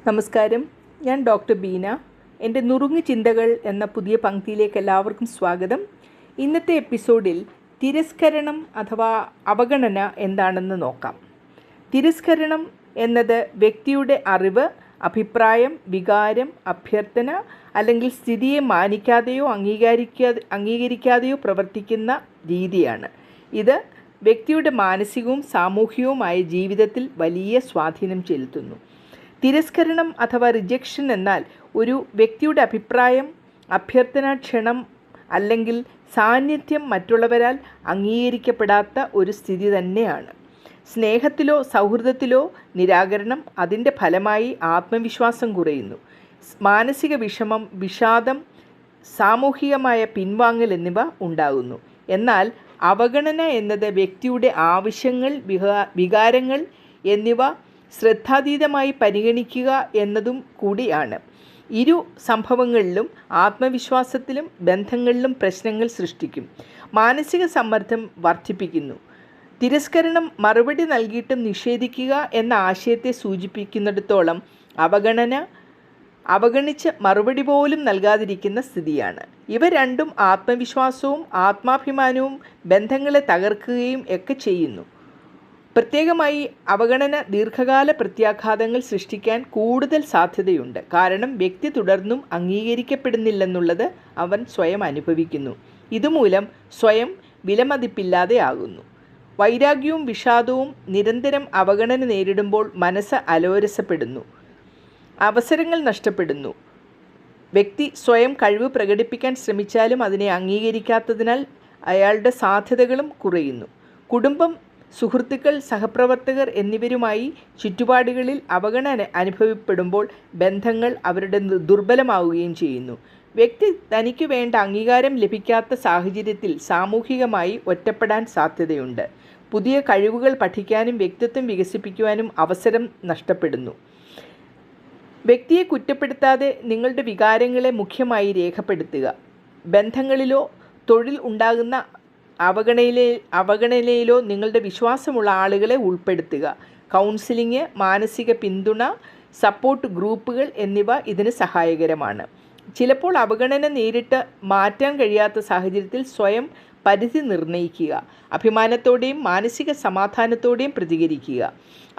നമസ്കാരം, ഞാൻ ഡോക്ടർ ബീന. എൻ്റെ നുറുങ്ങ് ചിന്തകൾ എന്ന പുതിയ പങ്ക്തിയിലേക്ക് എല്ലാവർക്കും സ്വാഗതം. ഇന്നത്തെ എപ്പിസോഡിൽ തിരസ്കരണം അഥവാ അവഗണന എന്താണെന്ന് നോക്കാം. തിരസ്കരണം എന്നത് വ്യക്തിയുടെ അറിവ്, അഭിപ്രായം, വികാരം, അഭ്യർത്ഥന അല്ലെങ്കിൽ സ്ഥിതിയെ മാനിക്കാതെയോ അംഗീകരിക്കാതെയോ പ്രവർത്തിക്കുന്ന രീതിയാണ്. ഇത് വ്യക്തിയുടെ മാനസികവും സാമൂഹികവുമായ ജീവിതത്തിൽ വലിയ സ്വാധീനം ചെലുത്തുന്നു. തിരസ്കരണം അഥവാ റിജക്ഷൻ എന്നാൽ ഒരു വ്യക്തിയുടെ അഭിപ്രായം, അഭ്യർത്ഥന, ക്ഷണം അല്ലെങ്കിൽ സാന്നിധ്യം മറ്റുള്ളവരാൽ അംഗീകരിക്കപ്പെടാത്ത ഒരു സ്ഥിതി തന്നെയാണ്. സ്നേഹത്തിലോ സൗഹൃദത്തിലോ നിരാകരണം, അതിൻ്റെ ഫലമായി ആത്മവിശ്വാസം കുറയുന്നു, മാനസിക വിഷമം, വിഷാദം, സാമൂഹികമായ പിൻവാങ്ങൽ എന്നിവ ഉണ്ടാകുന്നു. എന്നാൽ അവഗണന എന്നത് വ്യക്തിയുടെ ആവശ്യങ്ങൾ, വികാരങ്ങൾ എന്നിവ ശ്രദ്ധാതീതമായി പരിഗണിക്കുക എന്നതും കൂടിയാണ്. ഇരു സംഭവങ്ങളിലും ആത്മവിശ്വാസത്തിലും ബന്ധങ്ങളിലും പ്രശ്നങ്ങൾ സൃഷ്ടിക്കും, മാനസിക സമ്മർദ്ദം വർദ്ധിപ്പിക്കുന്നു. തിരസ്കരണം മറുപടി നൽകിയിട്ടും നിഷേധിക്കുക എന്ന ആശയത്തെ സൂചിപ്പിക്കുന്നിടത്തോളം അവഗണിച്ച് മറുപടി പോലും നൽകാതിരിക്കുന്ന സ്ഥിതിയാണ്. ഇവ രണ്ടും ആത്മവിശ്വാസവും ആത്മാഭിമാനവും ബന്ധങ്ങളെ തകർക്കുകയും ഒക്കെ ചെയ്യുന്നു. പ്രത്യേകമായി അവഗണന ദീർഘകാല പ്രത്യാഘാതങ്ങൾ സൃഷ്ടിക്കാൻ കൂടുതൽ സാധ്യതയുണ്ട്. കാരണം വ്യക്തി തുടർന്നും അംഗീകരിക്കപ്പെടുന്നില്ലെന്നുള്ളത് അവൻ സ്വയം അനുഭവിക്കുന്നു. ഇതുമൂലം സ്വയം വിലമതിപ്പില്ലാതെ ആകുന്നു. വൈരാഗ്യവും വിഷാദവും നിരന്തരം അവഗണന നേരിടുമ്പോൾ മനസ്സ് അലോരസപ്പെടുന്നു, അവസരങ്ങൾ നഷ്ടപ്പെടുന്നു. വ്യക്തി സ്വയം കഴിവ് പ്രകടിപ്പിക്കാൻ ശ്രമിച്ചാലും അതിനെ അംഗീകരിക്കാത്തതിനാൽ അയാളുടെ സാധ്യതകളും കുറയുന്നു. കുടുംബം, സുഹൃത്തുക്കൾ, സഹപ്രവർത്തകർ എന്നിവരുമായി ചുറ്റുപാടുകളിൽ അവഗണന അനുഭവപ്പെടുമ്പോൾ ബന്ധങ്ങൾ അവരുടെ ദുർബലമാവുകയും ചെയ്യുന്നു. വ്യക്തി തനിക്ക് വേണ്ട അംഗീകാരം ലഭിക്കാത്ത സാഹചര്യത്തിൽ സാമൂഹികമായി ഒറ്റപ്പെടാൻ സാധ്യതയുണ്ട്. പുതിയ കഴിവുകൾ പഠിക്കാനും വ്യക്തിത്വം വികസിപ്പിക്കുവാനും അവസരം നഷ്ടപ്പെടുന്നു. വ്യക്തിയെ കുറ്റപ്പെടുത്താതെ നിങ്ങളുടെ വികാരങ്ങളെ മുഖ്യമായി രേഖപ്പെടുത്തുക. ബന്ധങ്ങളിലോ തൊഴിൽ ഉണ്ടാകുന്ന അവഗണനയിലോ നിങ്ങളുടെ വിശ്വാസമുള്ള ആളുകളെ ഉൾപ്പെടുത്തുക. കൗൺസിലിംഗ്, മാനസിക പിന്തുണ, സപ്പോർട്ട് ഗ്രൂപ്പുകൾ എന്നിവ ഇതിന് സഹായകരമാണ്. ചിലപ്പോൾ അവഗണന നേരിട്ട് മാറ്റാൻ കഴിയാത്ത സാഹചര്യത്തിൽ സ്വയം പരിധി നിർണ്ണയിക്കുക. അഭിമാനത്തോടെയും മാനസിക സമാധാനത്തോടെയും പ്രതികരിക്കുക.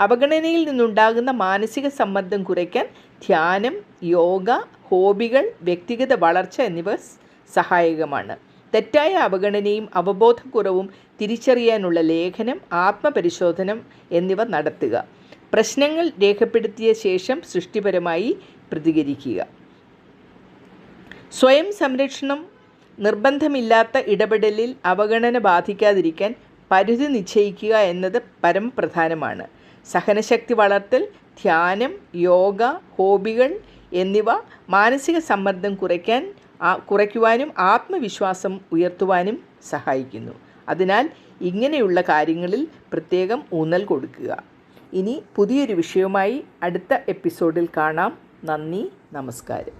അവഗണനയിൽ നിന്നുണ്ടാകുന്ന മാനസിക സമ്മർദ്ദം കുറയ്ക്കാൻ ധ്യാനം, യോഗ, ഹോബികൾ, വ്യക്തിഗത വളർച്ച എന്നിവ സഹായകമാണ്. തെറ്റായ അവഗണനയും അവബോധക്കുറവും തിരിച്ചറിയാനുള്ള ലേഖനം, ആത്മപരിശോധനം എന്നിവ നടത്തുക. പ്രശ്നങ്ങൾ രേഖപ്പെടുത്തിയ ശേഷം സൃഷ്ടിപരമായി പ്രതികരിക്കുക. സ്വയം സംരക്ഷണം, നിർബന്ധമില്ലാത്ത ഇടപെടലിൽ അവഗണന ബാധിക്കാതിരിക്കാൻ പരിധി നിശ്ചയിക്കുക എന്നത് പരമപ്രധാനമാണ്. സഹനശക്തി വളർത്തൽ, ധ്യാനം, യോഗ, ഹോബികൾ എന്നിവ മാനസിക സമ്മർദ്ദം കുറയ്ക്കുവാനും ആത്മവിശ്വാസം ഉയർത്തുവാനും സഹായിക്കുന്നു. അതിനാൽ ഇങ്ങനെയുള്ള കാര്യങ്ങളിൽ പ്രത്യേകം ഊന്നൽ കൊടുക്കുക. ഇനി പുതിയൊരു വിഷയവുമായി അടുത്ത എപ്പിസോഡിൽ കാണാം. നന്ദി, നമസ്കാരം.